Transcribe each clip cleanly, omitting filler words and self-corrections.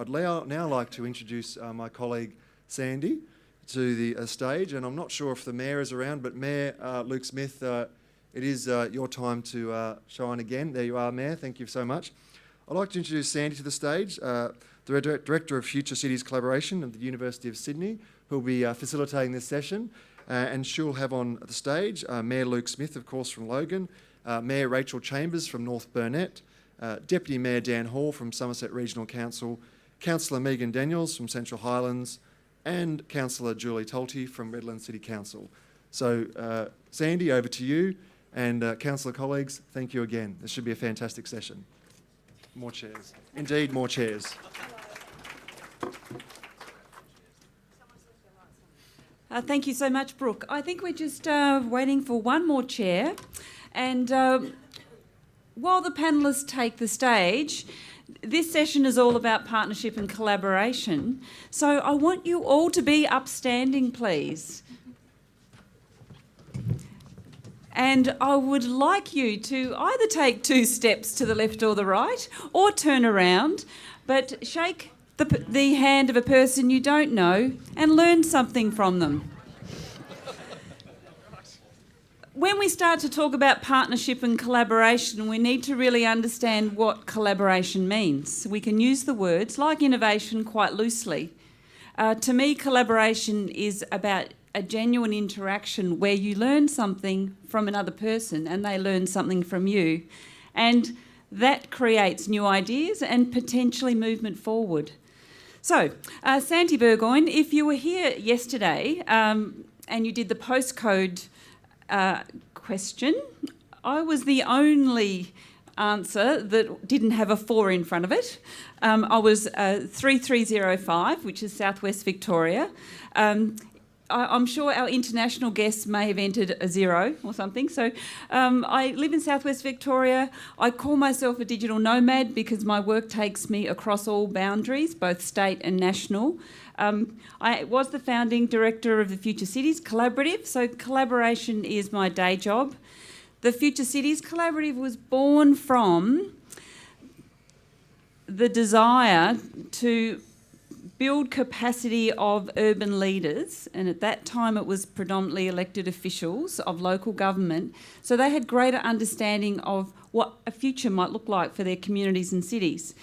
I'd now like to introduce my colleague Sandy to the stage, and I'm not sure if the Mayor is around, but Mayor Luke Smith, it is your time to shine again. There you are, Mayor. Thank you so much. I'd like to introduce Sandy to the stage, the Director of Future Cities Collaboration at the University of Sydney, who will be facilitating this session. And she'll have on the stage Mayor Luke Smith, of course, from Logan, Mayor Rachel Chambers from North Burnett, Deputy Mayor Dan Hall from Somerset Regional Council, Councillor Megan Daniels from Central Highlands, and Councillor Julie Tolte from Redland City Council. So, Sandy, over to you, and Councillor colleagues, thank you again. This should be a fantastic session. More chairs. Indeed, more chairs. Thank you so much, Brooke. I think we're just waiting for one more chair. And while the panellists take the stage, this session is all about partnership and collaboration. So I want you all to be upstanding, please. And I would like you to either take 2 steps to the left or the right, or turn around, but shake the hand of a person you don't know and learn something from them. When we start to talk about partnership and collaboration, we need to really understand what collaboration means. We can use the words, like innovation, quite loosely. To me, collaboration is about a genuine interaction where you learn something from another person and they learn something from you. And that creates new ideas and potentially movement forward. So, Santi Burgoyne, if you were here yesterday and you did the postcode question, I was the only answer that didn't have a 4 in front of it. I was 3305, which is Southwest Victoria. I'm sure our international guests may have entered a 0 or something. So I live in Southwest Victoria. I call myself a digital nomad because my work takes me across all boundaries, both state and national. I was the founding director of the Future Cities Collaborative, so collaboration is my day job. The Future Cities Collaborative was born from the desire to build capacity of urban leaders, and at that time it was predominantly elected officials of local government, so they had greater understanding of what a future might look like for their communities and cities.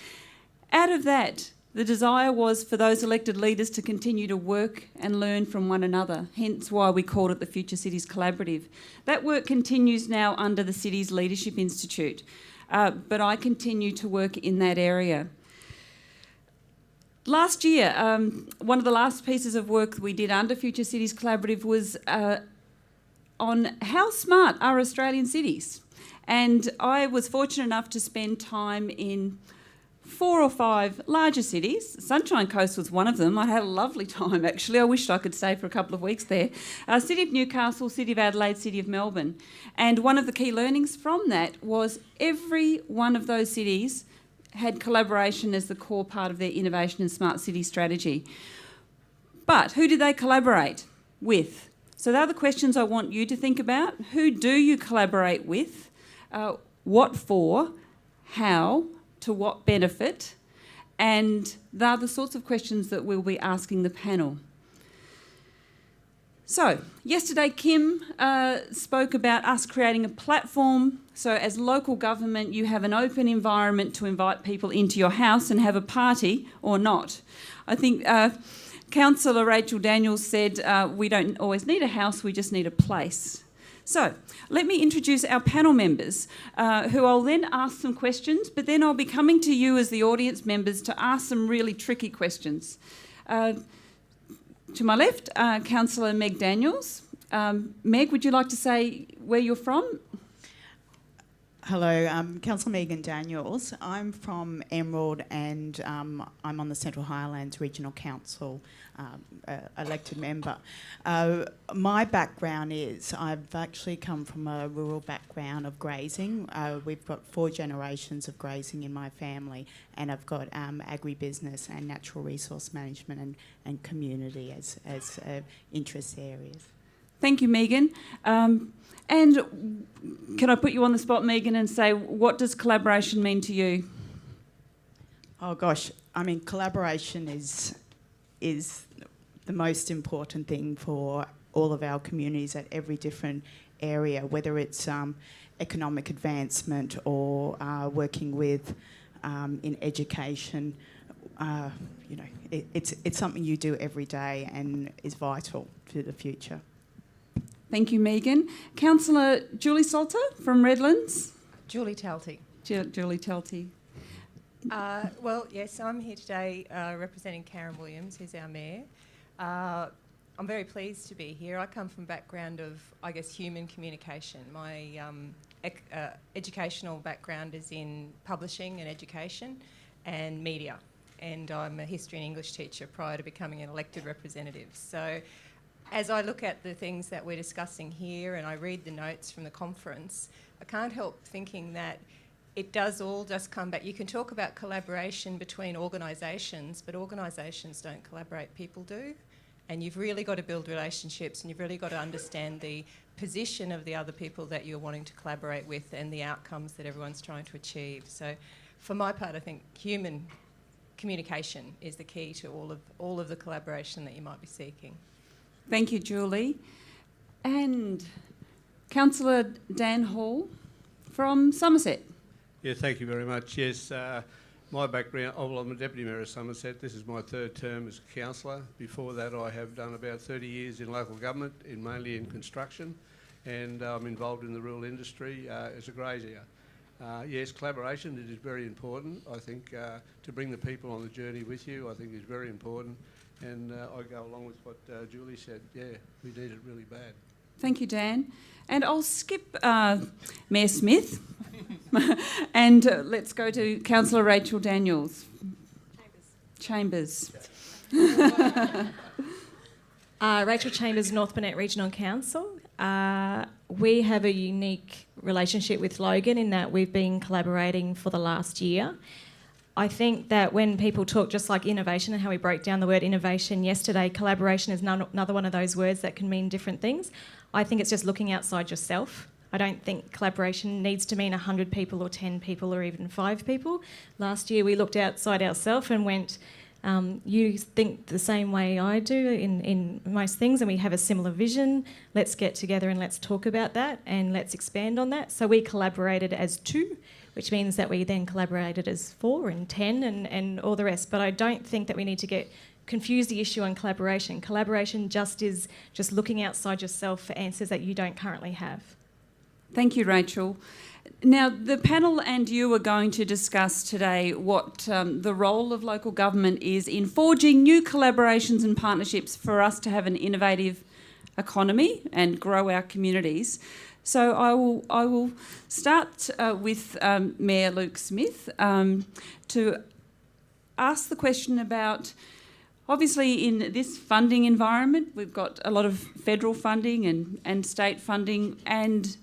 Out of that, the desire was for those elected leaders to continue to work and learn from one another, hence why we called it the Future Cities Collaborative. That work continues now under the Cities Leadership Institute, but I continue to work in that area. Last year, one of the last pieces of work we did under Future Cities Collaborative was on how smart are Australian cities. And I was fortunate enough to spend time in 4 or 5 larger cities. Sunshine Coast was one of them. I had a lovely time, actually. I wished I could stay for a couple of weeks there. City of Newcastle, City of Adelaide, City of Melbourne. And one of the key learnings from that was every one of those cities had collaboration as the core part of their innovation and smart city strategy. But who did they collaborate with? So they're the questions I want you to think about. Who do you collaborate with? What for? How? To what benefit? And they're the sorts of questions that we'll be asking the panel. So, yesterday Kim spoke about us creating a platform. So as local government, you have an open environment to invite people into your house and have a party or not. I think Councillor Rachel Daniels said we don't always need a house, we just need a place. So let me introduce our panel members, who I'll then ask some questions, but then I'll be coming to you as the audience members to ask some really tricky questions. To my left, Councillor Meg Daniels. Meg, would you like to say where you're from? Hello, Councillor Megan Daniels. I'm from Emerald and I'm on the Central Highlands Regional Council elected member. My background is I've actually come from a rural background of grazing. We've got 4 generations of grazing in my family, and I've got agribusiness and natural resource management and community as interest areas. Thank you, Megan. And can I put you on the spot, Megan, and say, what does collaboration mean to you? Oh gosh, I mean, collaboration is the most important thing for all of our communities at every different area, whether it's economic advancement or working with in education. It's something you do every day and is vital to the future. Thank you, Megan. Councillor Julie Salter from Redlands. Julie Talty. Julie Telty. Well, yes, I'm here today representing Karen Williams, who's our mayor. I'm very pleased to be here. I come from a background of, I guess, human communication. My educational background is in publishing and education and media, and I'm a history and English teacher prior to becoming an elected representative. So as I look at the things that we're discussing here and I read the notes from the conference, I can't help thinking that it does all just come back. You can talk about collaboration between organisations, but organisations don't collaborate, people do. And you've really got to build relationships, and you've really got to understand the position of the other people that you're wanting to collaborate with and the outcomes that everyone's trying to achieve. So for my part, I think human communication is the key to all of the collaboration that you might be seeking. Thank you, Julie. And Councillor Dan Hall from Somerset. Yeah, thank you very much. Yes, my background, well, I'm a Deputy Mayor of Somerset. This is my third term as a councillor. Before that, I have done about 30 years in local government, mainly in construction, and I'm involved in the rural industry as a grazier. Yes, collaboration, it is very important. I think to bring the people on the journey with you, I think is very important. And I go along with what Julie said. Yeah, we need it really bad. Thank you, Dan. And I'll skip Mayor Smith and let's go to Councillor Rachel Daniels. Chambers. Rachel Chambers, North Burnett Regional Council. We have a unique relationship with Logan in that we've been collaborating for the last year. I think that when people talk just like innovation and how we broke down the word innovation yesterday, collaboration is another one of those words that can mean different things. I think it's just looking outside yourself. I don't think collaboration needs to mean 100 people or 10 people or even 5 people. Last year we looked outside ourselves and went, you think the same way I do in most things and we have a similar vision. Let's get together and let's talk about that and let's expand on that. So we collaborated as 2, which means that we then collaborated as 4 and 10 and all the rest. But I don't think that we need to confuse the issue on collaboration. Collaboration is just looking outside yourself for answers that you don't currently have. Thank you, Rachel. Now, the panel and you are going to discuss today what the role of local government is in forging new collaborations and partnerships for us to have an innovative economy and grow our communities. So I will start with Mayor Luke Smith to ask the question about, obviously in this funding environment, we've got a lot of federal funding and state funding, and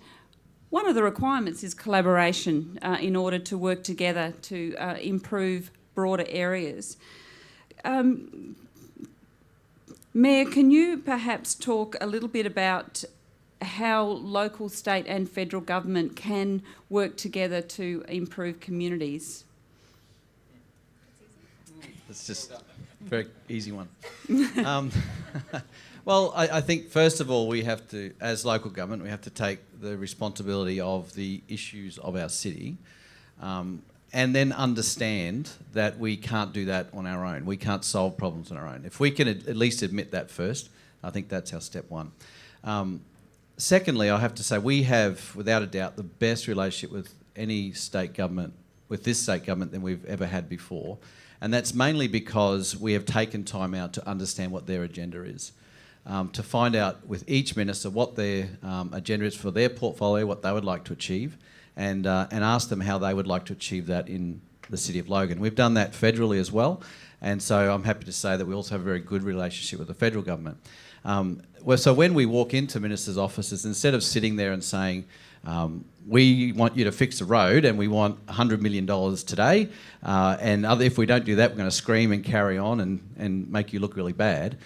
one of the requirements is collaboration in order to work together to improve broader areas. Mayor, can you perhaps talk a little bit about how local, state and federal government can work together to improve communities? That's just a very easy one. Well, I think first of all we have to, as local government, we have to take the responsibility of the issues of our city and then understand that we can't do that on our own. We can't solve problems on our own. If we can at least admit that first, I think that's our step one. Secondly, I have to say we have, without a doubt, the best relationship with any state government, with this state government, than we've ever had before. And that's mainly because we have taken time out to understand what their agenda is, to find out with each minister what their agenda is for their portfolio, what they would like to achieve, and ask them how they would like to achieve that in the City of Logan. We've done that federally as well, and so I'm happy to say that we also have a very good relationship with the federal government. So when we walk into ministers' offices, instead of sitting there and saying, we want you to fix the road and we want $100 million today, and if we don't do that, we're going to scream and carry on and make you look really bad.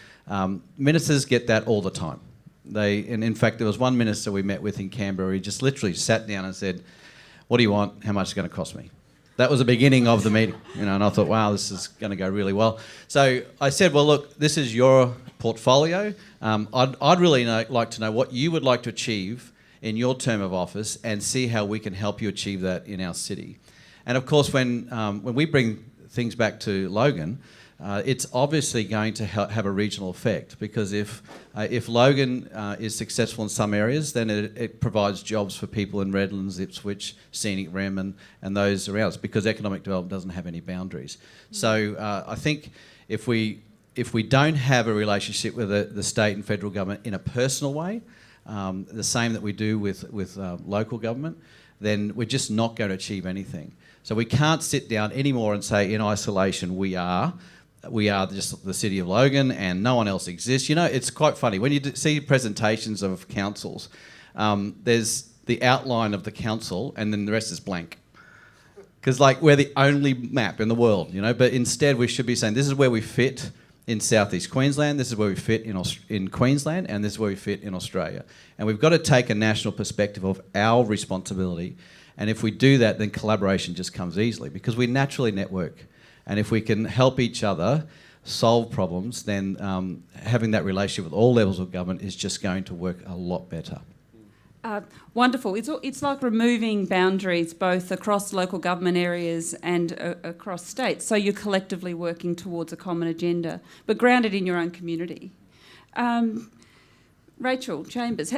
Ministers get that all the time. And in fact, there was one minister we met with in Canberra. He just literally sat down and said, what do you want? How much is it going to cost me? That was the beginning of the meeting, and I thought, wow, this is going to go really well. So I said, well, look, this is your portfolio. I'd really like to know what you would like to achieve in your term of office and see how we can help you achieve that in our city. And of course, when we bring things back to Logan, it's obviously going to have a regional effect, because if Logan is successful in some areas, then it provides jobs for people in Redlands, Ipswich, Scenic Rem and those around us, because economic development doesn't have any boundaries. So I think if we don't have a relationship with the state and federal government in a personal way, the same that we do with local government, then we're just not going to achieve anything. So we can't sit down anymore and say in isolation we are just the City of Logan and no one else exists. It's quite funny when you see presentations of councils, there's the outline of the council and then the rest is blank. Because we're the only map in the world, but instead we should be saying this is where we fit in southeast Queensland, this is where we fit in Queensland, and this is where we fit in Australia. And we've got to take a national perspective of our responsibility, and if we do that, then collaboration just comes easily, because we naturally network. And if we can help each other solve problems, then having that relationship with all levels of government is just going to work a lot better. Wonderful. It's like removing boundaries both across local government areas and across states. So you're collectively working towards a common agenda, but grounded in your own community. Rachel Chambers,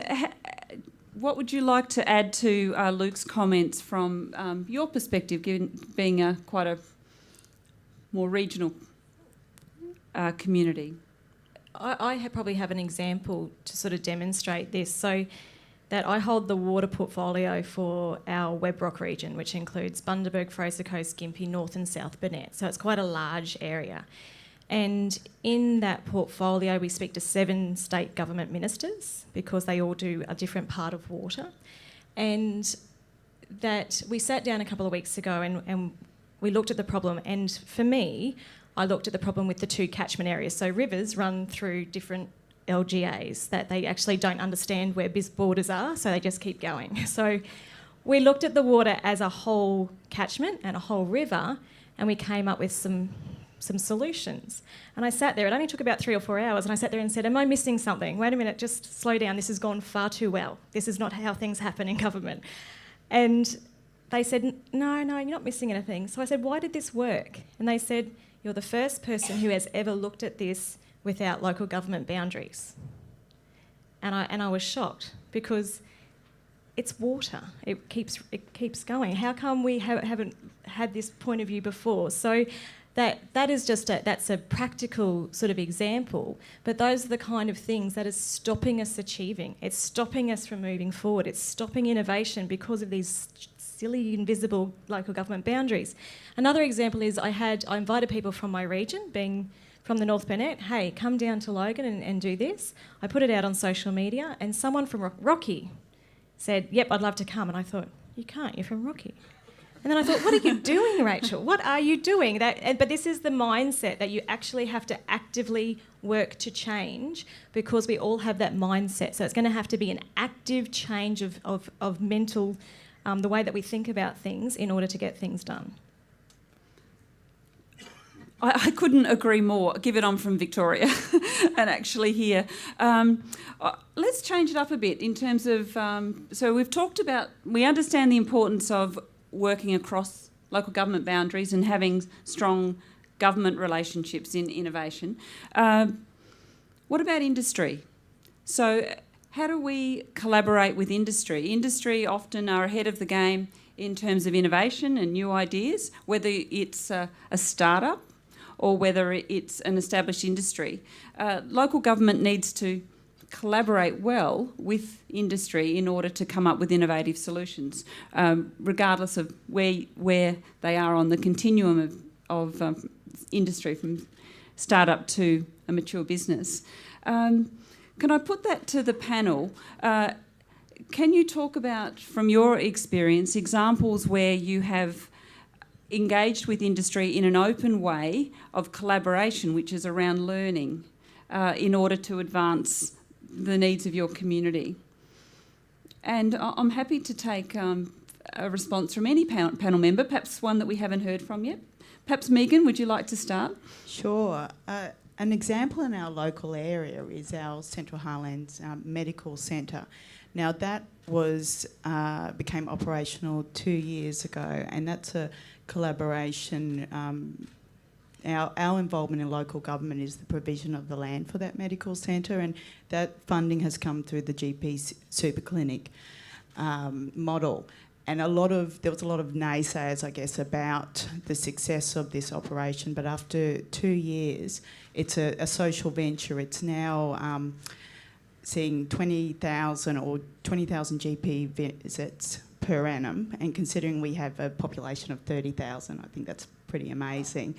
what would you like to add to Luke's comments from your perspective, being quite a more regional community? I probably have an example to sort of demonstrate this. So that I hold the water portfolio for our Webb-Rock region, which includes Bundaberg, Fraser Coast, Gympie, North and South Burnett. So it's quite a large area. And in that portfolio, we speak to 7 state government ministers, because they all do a different part of water. And that we sat down a couple of weeks ago and we looked at the problem. And for me, I looked at the problem with the 2 catchment areas. So rivers run through different LGAs that they actually don't understand where borders are, so they just keep going. So we looked at the water as a whole catchment and a whole river, and we came up with some solutions. And I sat there, it only took about 3 or 4 hours, and I sat there and said, am I missing something? Wait a minute, just slow down, this has gone far too well. This is not how things happen in government. And they said, no, you're not missing anything. So I said, why did this work? And they said, you're the first person who has ever looked at this without local government boundaries. And I was shocked, because it's water. It keeps going. How come we haven't had this point of view before? So that is just that's a practical sort of example, but those are the kind of things that is stopping us achieving. It's stopping us from moving forward. It's stopping innovation because of these silly, invisible local government boundaries. Another example is I invited people from my region, being from the North Burnett, hey, come down to Logan and do this. I put it out on social media, and someone from Rocky said, yep, I'd love to come. And I thought, you can't, you're from Rocky. And then I thought, what are you doing, Rachel? What are you doing? But this is the mindset that you actually have to actively work to change, because we all have that mindset. So it's going to have to be an active change of mental, the way that we think about things in order to get things done. I couldn't agree more, given I'm from Victoria and actually here. Let's change it up a bit in terms of, so we've talked about, we understand the importance of working across local government boundaries and having strong government relationships in innovation. What about industry? So how do we collaborate with industry? Industry often are ahead of the game in terms of innovation and new ideas, whether it's a startup or whether it's an established industry. Local government needs to collaborate well with industry in order to come up with innovative solutions, regardless of where they are on the continuum of industry, from startup to a mature business. Can I put that to the panel? Can you talk about, from your experience, examples where you have engaged with industry in an open way of collaboration, which is around learning, in order to advance the needs of your community? And I'm happy to take a response from any panel member, perhaps one that we haven't heard from yet. Perhaps Megan, would you like to start? Sure. An example in our local area is our Central Highlands Medical Centre. Now that became operational 2 years ago, and that's a collaboration. Our involvement in local government is the provision of the land for that medical centre, and that funding has come through the GP super clinic model. And there was a lot of naysayers, I guess, about the success of this operation. But after 2 years, it's a social venture. It's now seeing 20,000 GP visits per annum. And considering we have a population of 30,000, I think that's pretty amazing.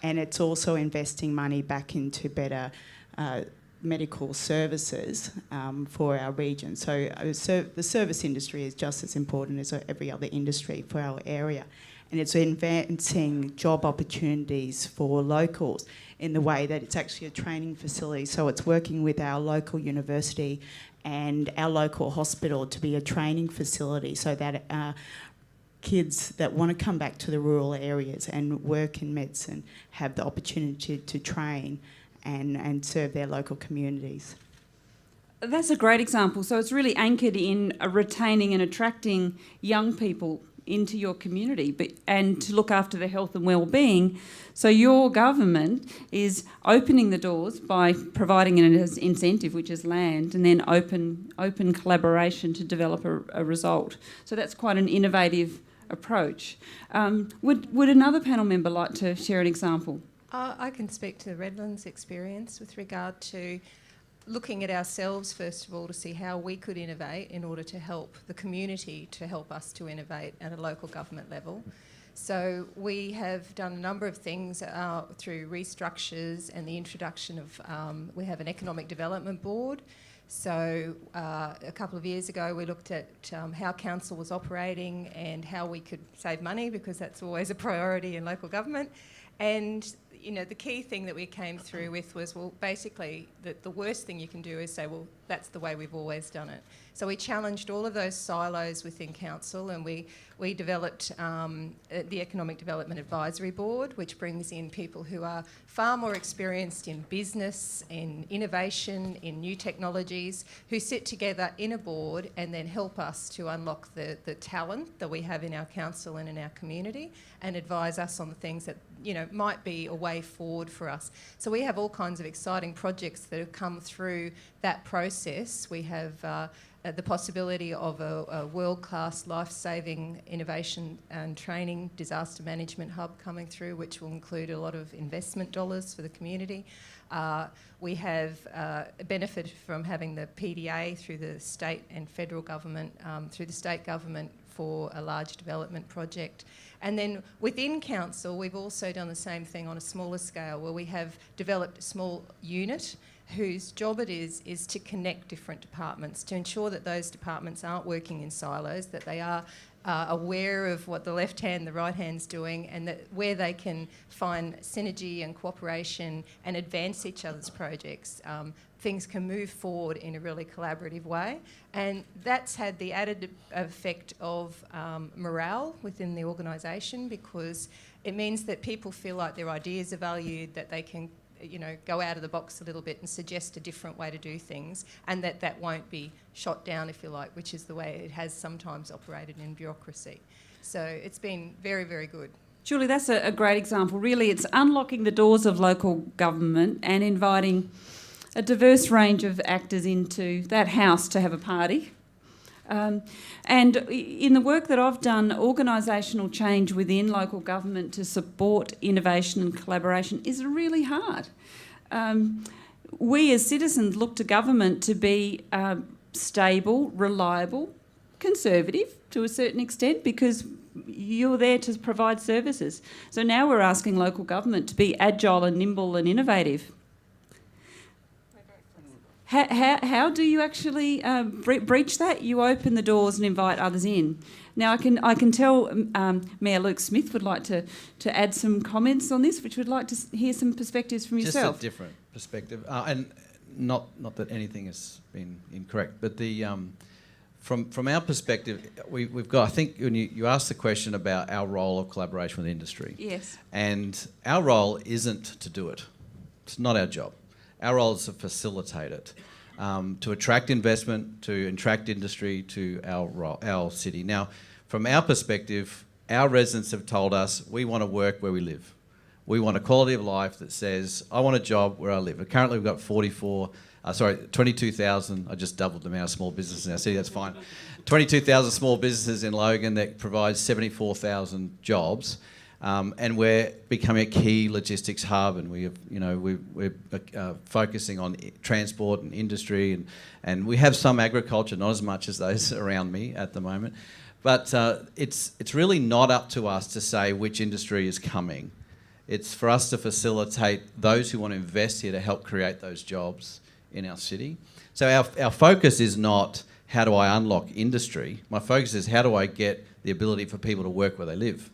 And it's also investing money back into better medical services for our region. So the service industry is just as important as every other industry for our area. And it's advancing job opportunities for locals in the way that it's actually a training facility. So it's working with our local university and our local hospital to be a training facility so that kids that want to come back to the rural areas and work in medicine have the opportunity to train and serve their local communities. That's a great example. So it's really anchored in retaining and attracting young people into your community and to look after their health and well-being. So your government is opening the doors by providing an incentive, which is land, and then open collaboration to develop a result. So that's quite an innovative approach. Would another panel member like to share an example? I can speak to the Redlands experience with regard to looking at ourselves, first of all, to see how we could innovate in order to help the community to help us to innovate at a local government level. So we have done a number of things through restructures and the introduction of, we have an economic development board. So a couple of years ago we looked at how council was operating and how we could save money, because that's always a priority in local government. And you know, the key thing that we came through with was, well, basically the worst thing you can do is say, well, that's the way we've always done it. So we challenged all of those silos within council, and we developed the Economic Development Advisory Board, which brings in people who are far more experienced in business, in innovation, in new technologies, who sit together in a board and then help us to unlock the talent that we have in our council and in our community, and advise us on the things that, you know, might be a way forward for us. So we have all kinds of exciting projects that have come through that process. We have the possibility of a world-class life-saving innovation and training disaster management hub coming through, which will include a lot of investment dollars for the community. We have benefited from having the PDA through the state and federal government, through the state government for a large development project. And then within council, we've also done the same thing on a smaller scale, where we have developed a small unit whose job it is to connect different departments, to ensure that those departments aren't working in silos, that they are aware of what the left hand, the right hand's doing, and that where they can find synergy and cooperation and advance each other's projects, things can move forward in a really collaborative way. And that's had the added effect of morale within the organisation, because it means that people feel like their ideas are valued, that they can, you know, go out of the box a little bit and suggest a different way to do things, and that won't be shot down, if you like, which is the way it has sometimes operated in bureaucracy. So it's been very, very good. Julie, that's a great example. Really, it's unlocking the doors of local government and inviting a diverse range of actors into that house to have a party. And in the work that I've done, organisational change within local government to support innovation and collaboration is really hard. We as citizens look to government to be stable, reliable, conservative to a certain extent, because you're there to provide services. So now we're asking local government to be agile and nimble and innovative. How do you actually breach that? You open the doors and invite others in. Now I can tell Mayor Luke Smith would like to add some comments on this, which would like to hear some perspectives from yourself. Just a different perspective, and not that anything has been incorrect, but From our perspective, we've got, I think when you asked the question about our role of collaboration with industry. Yes. And our role isn't to do it. It's not our job. Our role is to facilitate it, to attract investment, to attract industry to our city. Now, from our perspective, our residents have told us we want to work where we live. We want a quality of life that says, I want a job where I live. Currently, we've got 22,000, I just doubled the amount of small businesses in our city, that's fine. 22,000 small businesses in Logan that provides 74,000 jobs. And we're becoming a key logistics hub, and we're focusing on transport and industry, and we have some agriculture, not as much as those around me at the moment. But it's really not up to us to say which industry is coming. It's for us to facilitate those who want to invest here to help create those jobs in our city. So our focus is not how do I unlock industry. My focus is how do I get the ability for people to work where they live.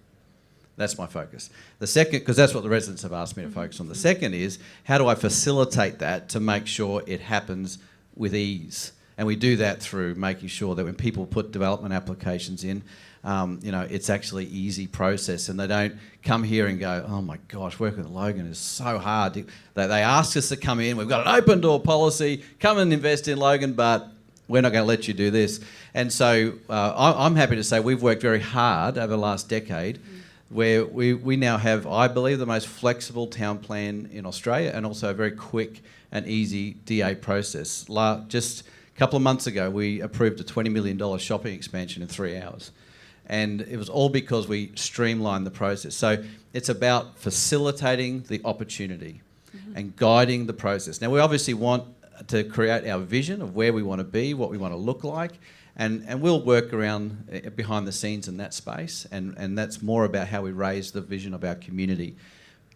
That's my focus. The second, because that's what the residents have asked me to focus on. The second is how do I facilitate that to make sure it happens with ease. And we do that through making sure that when people put development applications in, it's actually easy process, and they don't come here and go, oh my gosh, working at Logan is so hard. They ask us to come in, we've got an open door policy, come and invest in Logan, but we're not going to let you do this. And so I'm happy to say we've worked very hard over the last decade where we now have, I believe, the most flexible town plan in Australia, and also a very quick and easy DA process. Just a couple of months ago, we approved a $20 million shopping expansion in 3 hours. And it was all because we streamlined the process. So it's about facilitating the opportunity and guiding the process. Now, we obviously want to create our vision of where we want to be, what we want to look like, and we'll work around behind the scenes in that space, and that's more about how we raise the vision of our community.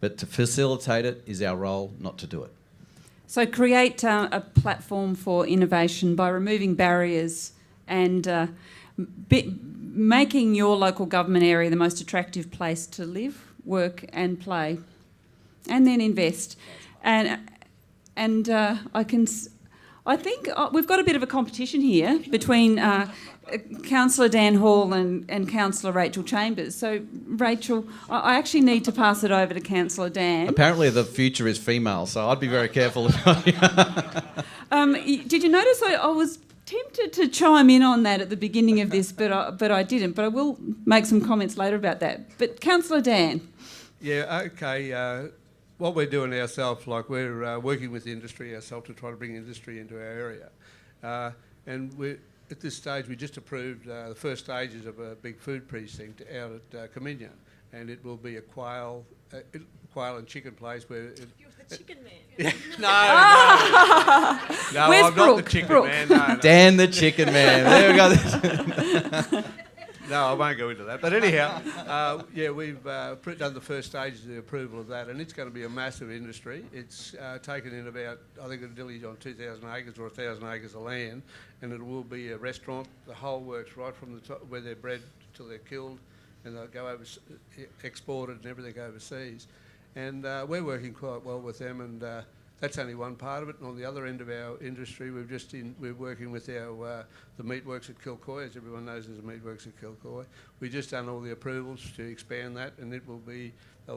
But to facilitate it is our role, not to do it. So create a platform for innovation by removing barriers and making your local government area the most attractive place to live, work and play, and then invest. And I think we've got a bit of a competition here between Councillor Dan Hall and Councillor Rachel Chambers. So, Rachel, I actually need to pass it over to Councillor Dan. Apparently the future is female, so I'd be very careful. Did you notice I was tempted to chime in on that at the beginning of this, but I didn't. But I will make some comments later about that. But Councillor Dan. Yeah, okay. What we're doing ourselves, like we're working with the industry ourselves to try to bring industry into our area. And at this stage, we just approved the first stages of a big food precinct out at Cominion. And it will be a quail and chicken place where... You're the chicken man. No, Where's I'm Brooke? not the chicken man. No. Dan the chicken man. There we go. No, I won't go into that. But anyhow, we've done the first stages of the approval of that, and it's going to be a massive industry. It's taken in about, I think it'll deal on 2,000 acres or 1,000 acres of land, and it will be a restaurant. The whole works right from the top where they're bred till they're killed, and they'll go exported and everything overseas. And we're working quite well with them, and that's only one part of it. And on the other end of our industry, we're working with the Meatworks at Kilcoy. As everyone knows, there's a Meatworks at Kilcoy. We've just done all the approvals to expand that, and there'll be I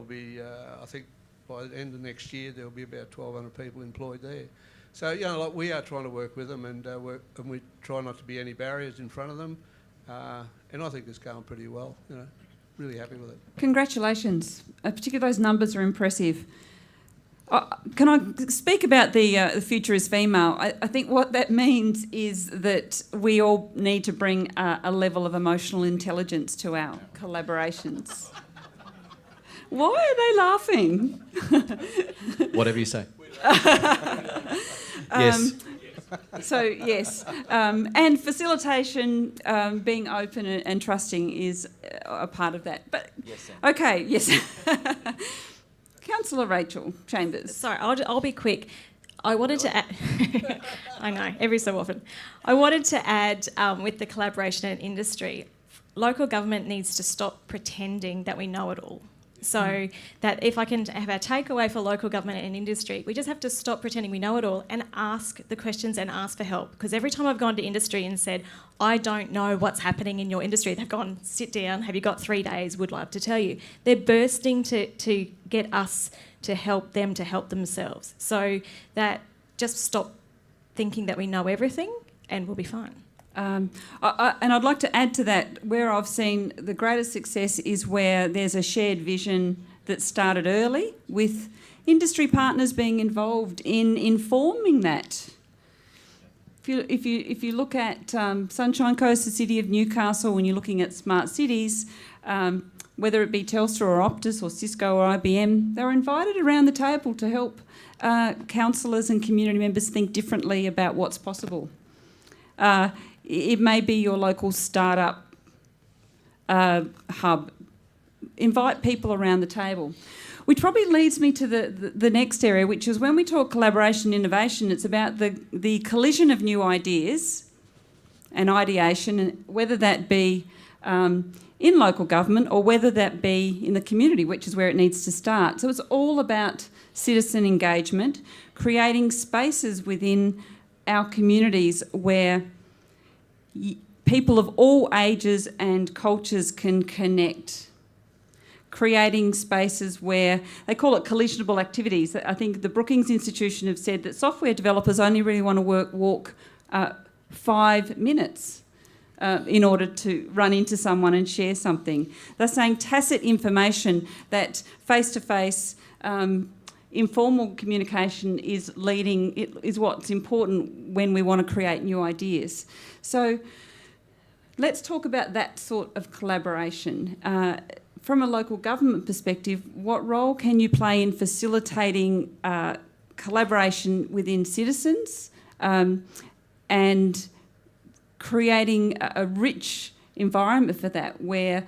think by the end of next year there'll be about 1,200 people employed there. So we are trying to work with them, and we try not to be any barriers in front of them. And I think it's going pretty well. Really happy with it. Congratulations. Particularly those numbers are impressive. Can I speak about the future is female? I think what that means is that we all need to bring a level of emotional intelligence to our collaborations. Why are they laughing? Whatever you say. Yes. So, yes. And facilitation, being open and trusting is a part of that. But Yes, okay, yes. Councillor Rachel Chambers. Sorry, I'll be quick. I wanted to add... I know, every so often. I wanted to add, with the collaboration and industry, local government needs to stop pretending that we know it all. So that if I can have a takeaway for local government and industry, we just have to stop pretending we know it all and ask the questions and ask for help. Because every time I've gone to industry and said, I don't know what's happening in your industry, they've gone, sit down, have you got 3 days, would love to tell you. They're bursting to get us to help them to help themselves. So that just stop thinking that we know everything and we'll be fine. And I'd like to add to that, where I've seen the greatest success is where there's a shared vision that started early, with industry partners being involved in informing that. If you look at Sunshine Coast, the City of Newcastle, when you're looking at smart cities, whether it be Telstra or Optus or Cisco or IBM, they were invited around the table to help councillors and community members think differently about what's possible. It may be your local startup hub. Invite people around the table. Which probably leads me to the next area, which is when we talk collaboration and innovation, it's about the collision of new ideas and ideation, and whether that be in local government or whether that be in the community, which is where it needs to start. So it's all about citizen engagement, creating spaces within our communities where people of all ages and cultures can connect, creating spaces where they call it collisionable activities. I think the Brookings Institution have said that software developers only really want to walk 5 minutes in order to run into someone and share something. They're saying tacit information, that face-to-face informal communication is what's important when we want to create new ideas. So let's talk about that sort of collaboration. From a local government perspective, what role can you play in facilitating collaboration within citizens and creating a rich environment for that, where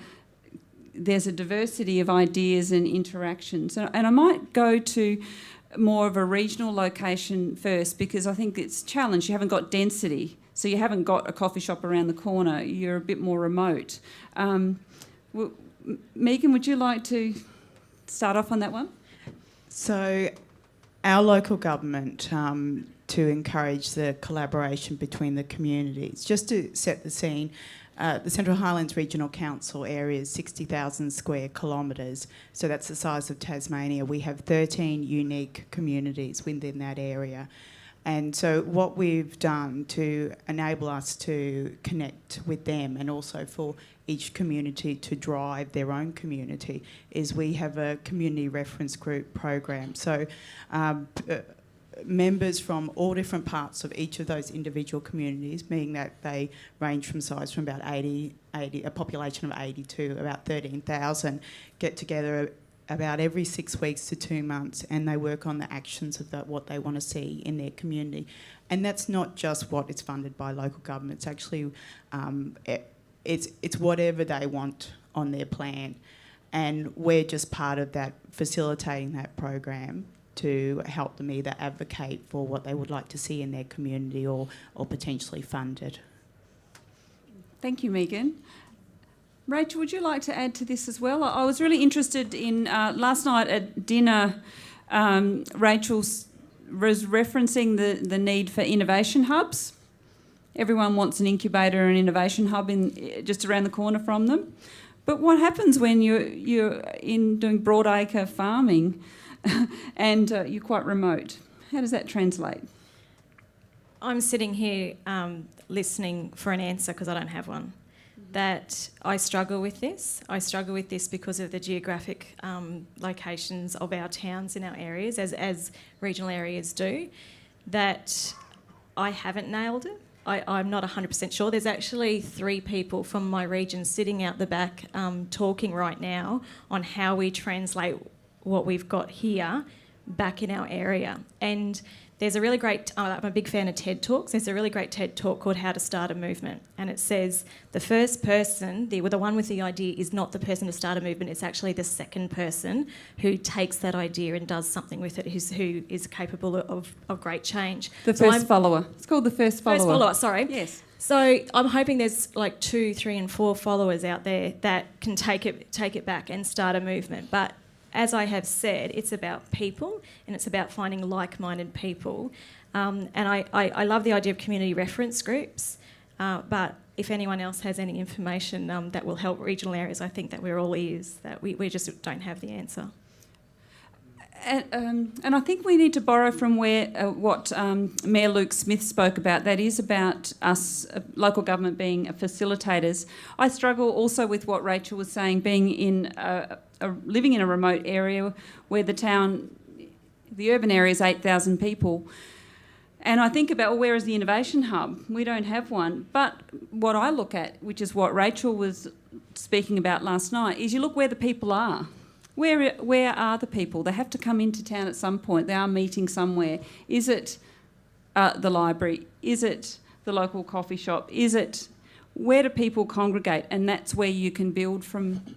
there's a diversity of ideas and interactions? And I might go to more of a regional location first, because I think it's challenged. You haven't got density, so you haven't got a coffee shop around the corner. You're a bit more remote. Megan, would you like to start off on that one? So our local government, to encourage the collaboration between the communities, just to set the scene, the Central Highlands Regional Council area is 60,000 square kilometres, so that's the size of Tasmania. We have 13 unique communities within that area. And so what we've done to enable us to connect with them, and also for each community to drive their own community, is we have a community reference group program. So members from all different parts of each of those individual communities, meaning that they range from size from about 80, a population of 80 to about 13,000, get together about every 6 weeks to 2 months, and they work on the actions of what they want to see in their community. And that's not just what is funded by local government. It's actually it's whatever they want on their plan, and we're just part of that, facilitating that program to help them either advocate for what they would like to see in their community or potentially fund it. Thank you, Megan. Rachel, would you like to add to this as well? I was really interested in last night at dinner, Rachel was referencing the need for innovation hubs. Everyone wants an incubator and innovation hub just around the corner from them. But what happens when you're in doing broadacre farming and you're quite remote? How does that translate? I'm sitting here listening for an answer because I don't have one. That I struggle with this. I struggle with this because of the geographic locations of our towns in our areas, as regional areas do, that I haven't nailed it. I'm not 100% sure. There's actually 3 people from my region sitting out the back talking right now on how we translate what we've got here back in our area. And there's a really great, I'm a big fan of TED Talks. There's a really great TED Talk called How to Start a Movement. And it says the first person, the one with the idea, is not the person to start a movement. It's actually the second person who takes that idea and does something with it, who is capable of great change. The first follower. It's called the first follower. First follower, sorry. Yes. So I'm hoping there's like 2, 3 and 4 followers out there that can take it back and start a movement. But as I have said, it's about people and it's about finding like-minded people. And I love the idea of community reference groups, but if anyone else has any information that will help regional areas, I think that we're all ears, that we just don't have the answer. And I think we need to borrow from what Mayor Luke Smith spoke about. That is about us, local government, being facilitators. I struggle also with what Rachel was saying, being in living in a remote area where the urban area is 8,000 people. And I think about, well, where is the innovation hub? We don't have one. But what I look at, which is what Rachel was speaking about last night, is you look where the people are. Where are the people? They have to come into town at some point. They are meeting somewhere. Is it the library? Is it the local coffee shop? Where do people congregate? And that's where you can build from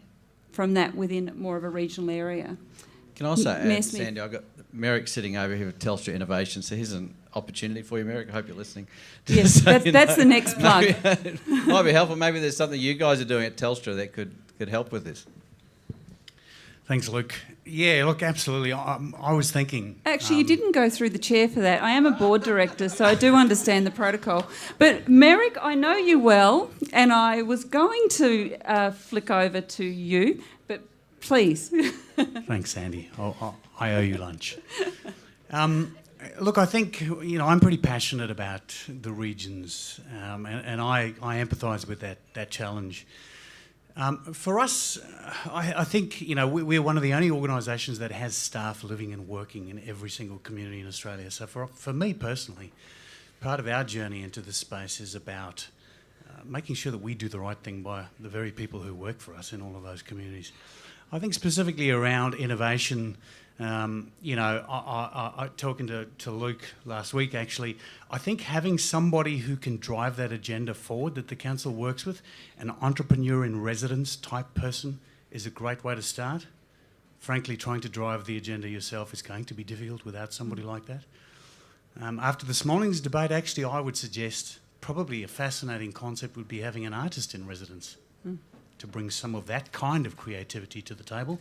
that within more of a regional area. Can I also Mayor add, Smith. Sandy, I've got Merrick sitting over here with Telstra Innovation, so here's an opportunity for you, Merrick. I hope you're listening. Yes, that's the next plug. Might be helpful. Maybe there's something you guys are doing at Telstra that could help with this. Thanks, Luke. Yeah, look, absolutely. I was thinking... Actually, you didn't go through the chair for that. I am a board director, so I do understand the protocol. But Merrick, I know you well, and I was going to flick over to you, but please. Thanks, Sandy. I owe you lunch. Look, I think, I'm pretty passionate about the regions, and I empathise with that challenge. For us, I think, we're one of the only organisations that has staff living and working in every single community in Australia. So for me personally, part of our journey into this space is about making sure that we do the right thing by the very people who work for us in all of those communities. I think specifically around innovation, I talking to Luke last week actually, I think having somebody who can drive that agenda forward that the council works with, an entrepreneur in residence type person, is a great way to start. Frankly, trying to drive the agenda yourself is going to be difficult without somebody like that. After this morning's debate, actually, I would suggest probably a fascinating concept would be having an artist in residence to bring some of that kind of creativity to the table.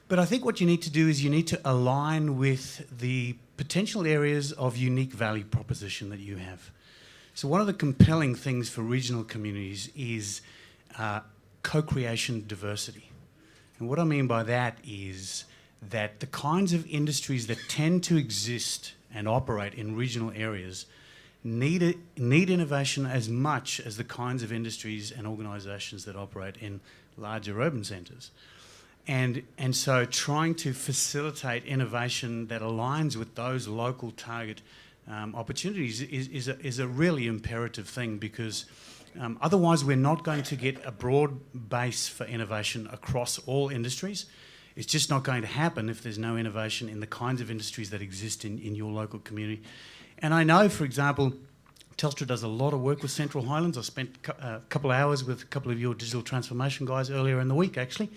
But I think what you need to do is you need to align with the potential areas of unique value proposition that you have. So one of the compelling things for regional communities is co-creation diversity. And what I mean by that is that the kinds of industries that tend to exist and operate in regional areas need innovation as much as the kinds of industries and organisations that operate in larger urban centres. And so trying to facilitate innovation that aligns with those local target opportunities is a really imperative thing, because otherwise we're not going to get a broad base for innovation across all industries. It's just not going to happen if there's no innovation in the kinds of industries that exist in your local community. And I know, for example, Telstra does a lot of work with Central Highlands. I spent a couple of hours with a couple of your digital transformation guys earlier in the week, actually.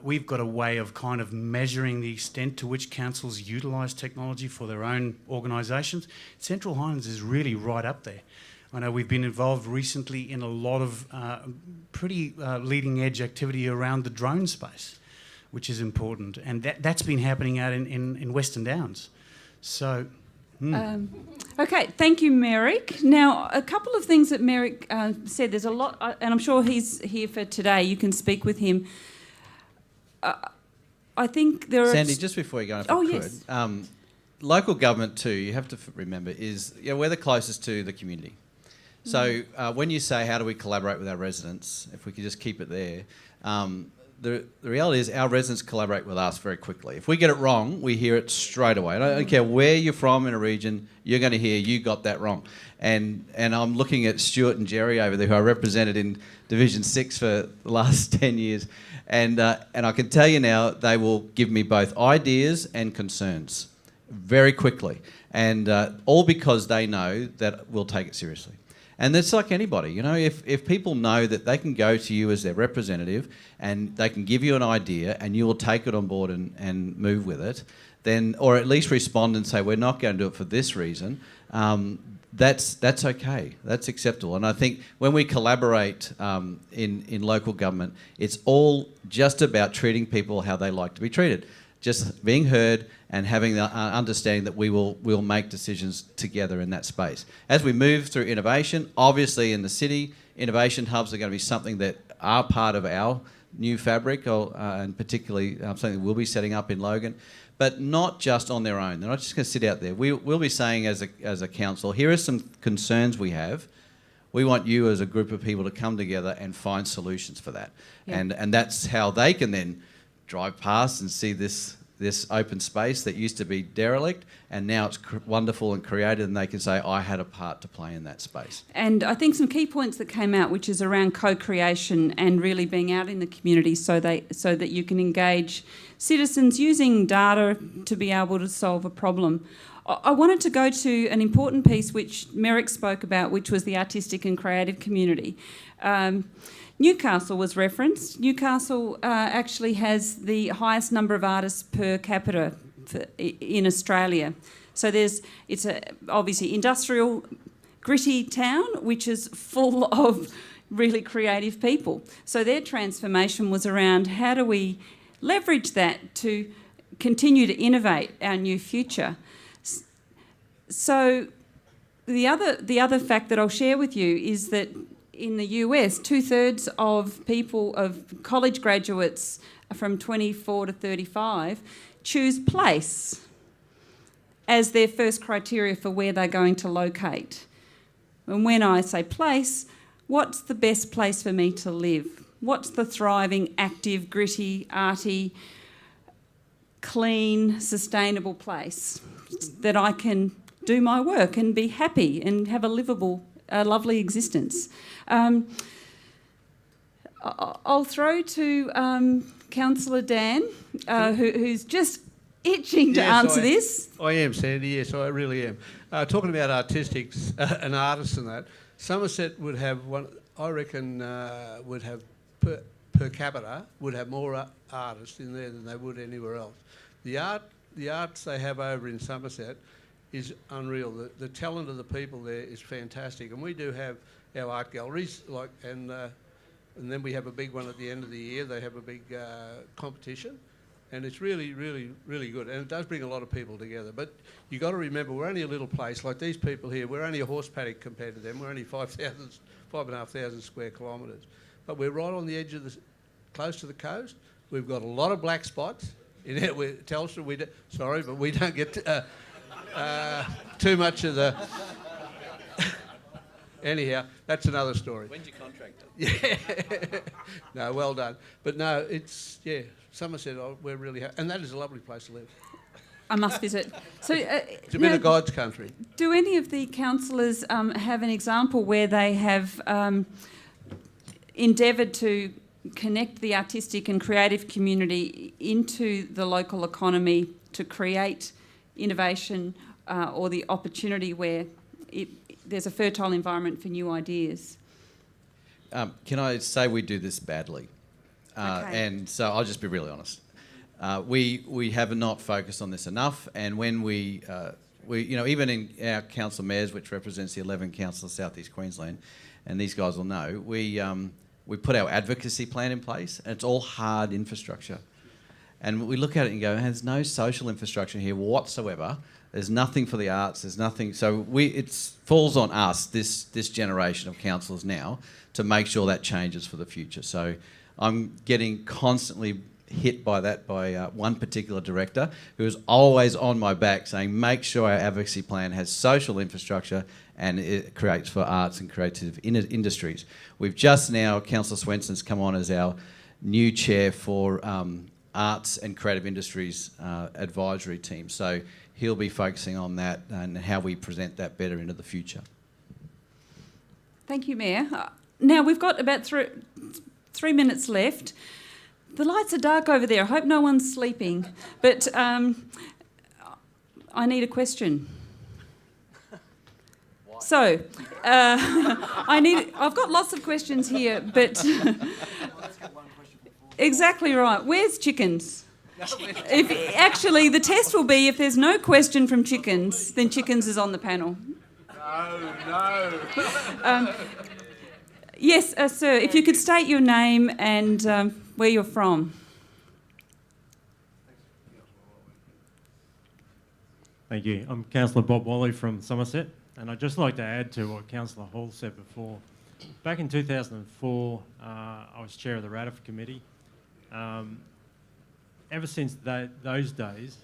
We've got a way of kind of measuring the extent to which councils utilise technology for their own organisations. Central Highlands is really right up there. I know we've been involved recently in a lot of pretty leading edge activity around the drone space, which is important, and that's been happening out in Western Downs. So. Okay, thank you, Merrick. Now, a couple of things that Merrick said. There's a lot, and I'm sure he's here for today. You can speak with him. I think there are... Sandy, just before you go, if I could. Yes. Local government too, you have to remember, is we're the closest to the community. So when you say how do we collaborate with our residents, if we could just keep it there, the reality is our residents collaborate with us very quickly. If we get it wrong, we hear it straight away. I don't care where you're from in a region, you're going to hear you got that wrong. And I'm looking at Stuart and Jerry over there, who I represented in Division 6 for the last 10 years. And I can tell you now, they will give me both ideas and concerns very quickly. And all because they know that we'll take it seriously. And it's like anybody, you know, if people know that they can go to you as their representative and they can give you an idea and you will take it on board and move with it, then, or at least respond and say, we're not going to do it for this reason, that's okay, that's acceptable. And I think when we collaborate in local government, it's all just about treating people how they like to be treated. Just being heard and having the understanding that we'll make decisions together in that space. As we move through innovation, obviously in the city, innovation hubs are going to be something that are part of our new fabric, and particularly something we'll be setting up in Logan, but not just on their own. They're not just going to sit out there. We'll be saying as a council, here are some concerns we have. We want you as a group of people to come together and find solutions for that. Yeah. And that's how they can then drive past and see this open space that used to be derelict, and now it's wonderful and created, and they can say, I had a part to play in that space. And I think some key points that came out, which is around co-creation and really being out in the community so that you can engage citizens using data to be able to solve a problem. I wanted to go to an important piece which Merrick spoke about, which was the artistic and creative community. Newcastle was referenced. Newcastle actually has the highest number of artists per capita in Australia. So it's a obviously industrial, gritty town, which is full of really creative people. So their transformation was around how do we leverage that to continue to innovate our new future. So the other fact that I'll share with you is that in the US, 2/3 of college graduates from 24 to 35 choose place as their first criteria for where they're going to locate. And when I say place, what's the best place for me to live? What's the thriving, active, gritty, arty, clean, sustainable place that I can do my work and be happy and have a lovely existence? I'll throw to Councillor Dan, who's just itching to answer this. I am, Sandy, yes, I really am. Talking about artistics and artists and that, Somerset would have one, I reckon, would have per capita, would have more artists in there than they would anywhere else. The arts they have over in Somerset is unreal. The talent of the people there is fantastic, and we do have our art galleries, and then we have a big one at the end of the year. They have a big competition, and it's really, really, really good, and it does bring a lot of people together. But you got to remember, we're only a little place like these people here. We're only a horse paddock compared to them. We're only 5,500 square kilometres, but we're right on the edge of close to the coast. We've got a lot of black spots in it. Telstra, but we don't get too much of the. Anyhow, that's another story. When's your contract up? Yeah. No, well done. But no, it's, Somerset, we're really happy. And that is a lovely place to live. I must visit. So, it's a bit of God's country. Do any of the councillors have an example where they have endeavoured to connect the artistic and creative community into the local economy to create innovation or the opportunity where there's a fertile environment for new ideas? Can I say we do this badly? Okay. And so I'll just be really honest. We have not focused on this enough, and when we even in our council mayors, which represents the 11 councils of South East Queensland, and these guys will know, we put our advocacy plan in place, and it's all hard infrastructure. And we look at it and go, there's no social infrastructure here whatsoever. There's nothing for the arts. There's nothing. So it falls on us, this generation of councillors now, to make sure that changes for the future. So I'm getting constantly hit by that by one particular director who is always on my back saying, make sure our advocacy plan has social infrastructure and it creates for arts and creative industries. We've just now, Councillor Swenson's come on as our new chair for Arts and Creative Industries Advisory Team. So he'll be focusing on that and how we present that better into the future. Thank you, Mayor. Now we've got about 3 minutes left. The lights are dark over there. I hope no one's sleeping. But I need a question. So, I've got lots of questions here, but exactly right. Where's chickens? Actually, the test will be if there's no question from chickens, then chickens is on the panel. No. Yes, sir. If you could state your name and where you're from. Thank you. I'm Councillor Bob Wally from Somerset, and I'd just like to add to what Councillor Hall said before. Back in 2004, I was chair of the RADIF committee. Ever since those days,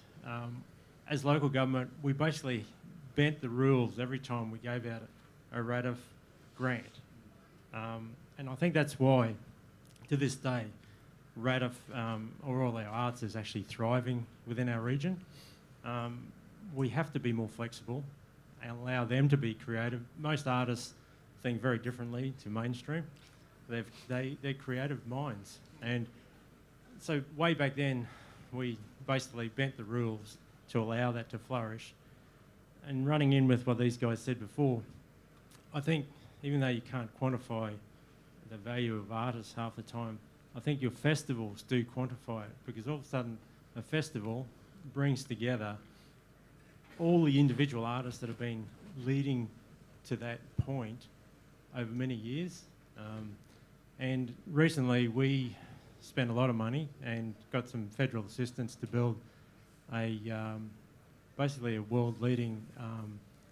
as local government, we basically bent the rules every time we gave out a RADIF grant. And I think that's why, to this day, RADIF, or all our arts, is actually thriving within our region. We have to be more flexible and allow them to be creative. Most artists think very differently to mainstream. They're creative minds. And so way back then, we basically bent the rules to allow that to flourish. And running in with what these guys said before, I think even though you can't quantify the value of artists half the time, I think your festivals do quantify it, because all of a sudden a festival brings together all the individual artists that have been leading to that point over many years. And recently we spent a lot of money and got some federal assistance to build basically a world-leading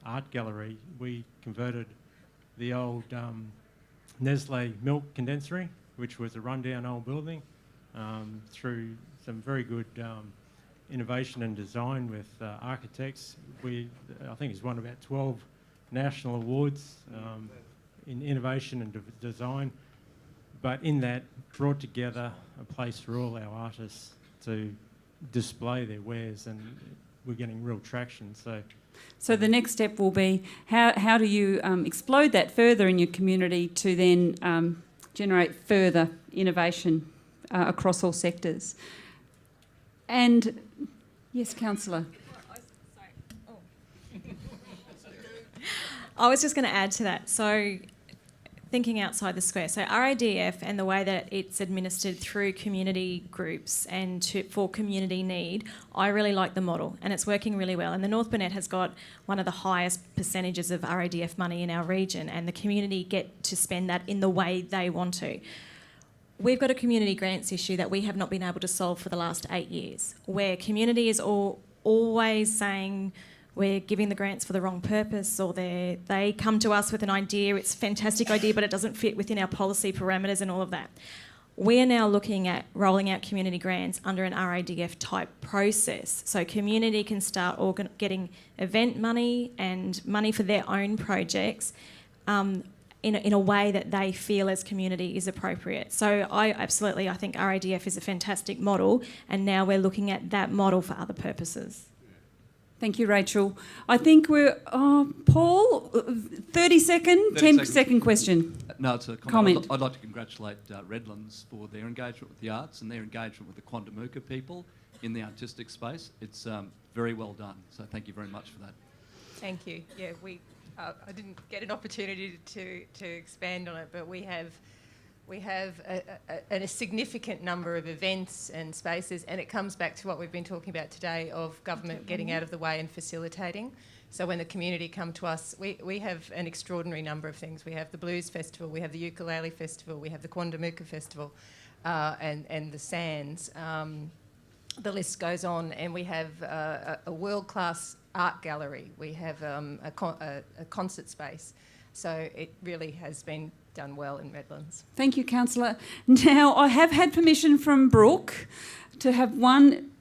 art gallery. We converted the old Nestle milk condensery, which was a rundown old building, through some very good innovation and design with architects. I think it's won about 12 national awards in innovation and design, but in that brought together a place for all our artists to display their wares, and we're getting real traction. So the next step will be how do you explode that further in your community to then generate further innovation across all sectors. And yes, Councillor. I was just going to add to that. So thinking outside the square. So RADF and the way that it's administered through community groups and for community need, I really like the model, and it's working really well. And the North Burnett has got one of the highest percentages of RADF money in our region, and the community get to spend that in the way they want to. We've got a community grants issue that we have not been able to solve for the last 8 years, where community is always saying we're giving the grants for the wrong purpose, or they come to us with an idea, it's a fantastic idea, but it doesn't fit within our policy parameters and all of that. We are now looking at rolling out community grants under an RADF type process, so community can start getting event money and money for their own projects in a way that they feel as community is appropriate. So I think RADF is a fantastic model, and now we're looking at that model for other purposes. Thank you, Rachel. I think we're... Paul, 10-second question. No, it's a comment. I'd like to congratulate Redlands for their engagement with the arts and their engagement with the Quandamooka people in the artistic space. It's very well done, so thank you very much for that. Thank you. Yeah, I didn't get an opportunity to expand on it, but we have a significant number of events and spaces, and it comes back to what we've been talking about today of government getting out of the way and facilitating. So when the community come to us, we have an extraordinary number of things. We have the Blues Festival, we have the Ukulele Festival, we have the Quandamooka Festival, and the Sands. The list goes on, and we have a world-class art gallery. We have a concert space. So it really has been done well in Redlands. Thank you, Councillor. Now, I have had permission from Brooke to have one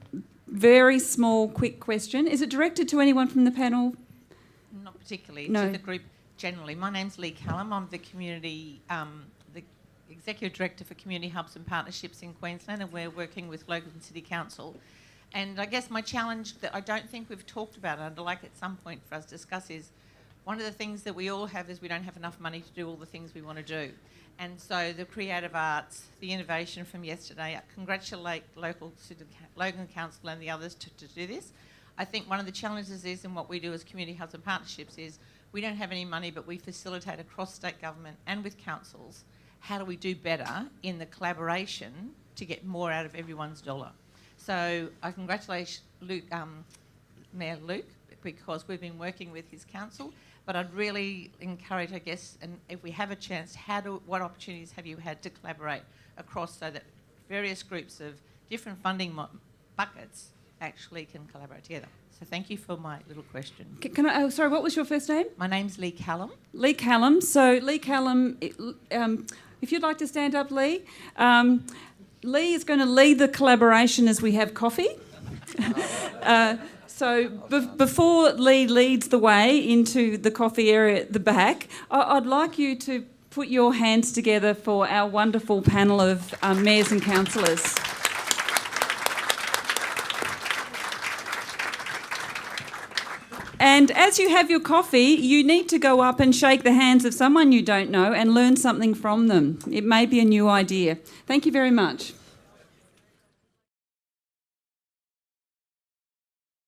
very small, quick question. Is it directed to anyone from the panel? Not particularly, No. to the group generally. My name's Lee Callum. I'm the the Executive Director for Community Hubs and Partnerships in Queensland, and we're working with Logan City Council. And I guess my challenge that I don't think we've talked about, and I'd like at some point for us to discuss, is one of the things that we all have is we don't have enough money to do all the things we want to do. And so the creative arts, the innovation from yesterday, I congratulate Logan Council and the others to do this. I think one of the challenges is in what we do as community hubs and partnerships is we don't have any money, but we facilitate across state government and with councils. How do we do better in the collaboration to get more out of everyone's dollar? So I congratulate Mayor Luke, because we've been working with his council, but I'd really encourage, I guess, and if we have a chance, what opportunities have you had to collaborate across so that various groups of different funding buckets actually can collaborate together? So thank you for my little question. Can I, sorry, what was your first name? My name's Lee Callum. Lee Callum. So Lee Callum, if you'd like to stand up, Lee. Lee is going to lead the collaboration as we have coffee. So before Lee leads the way into the coffee area at the back, I'd like you to put your hands together for our wonderful panel of mayors and councillors. And as you have your coffee, you need to go up and shake the hands of someone you don't know and learn something from them. It may be a new idea. Thank you very much.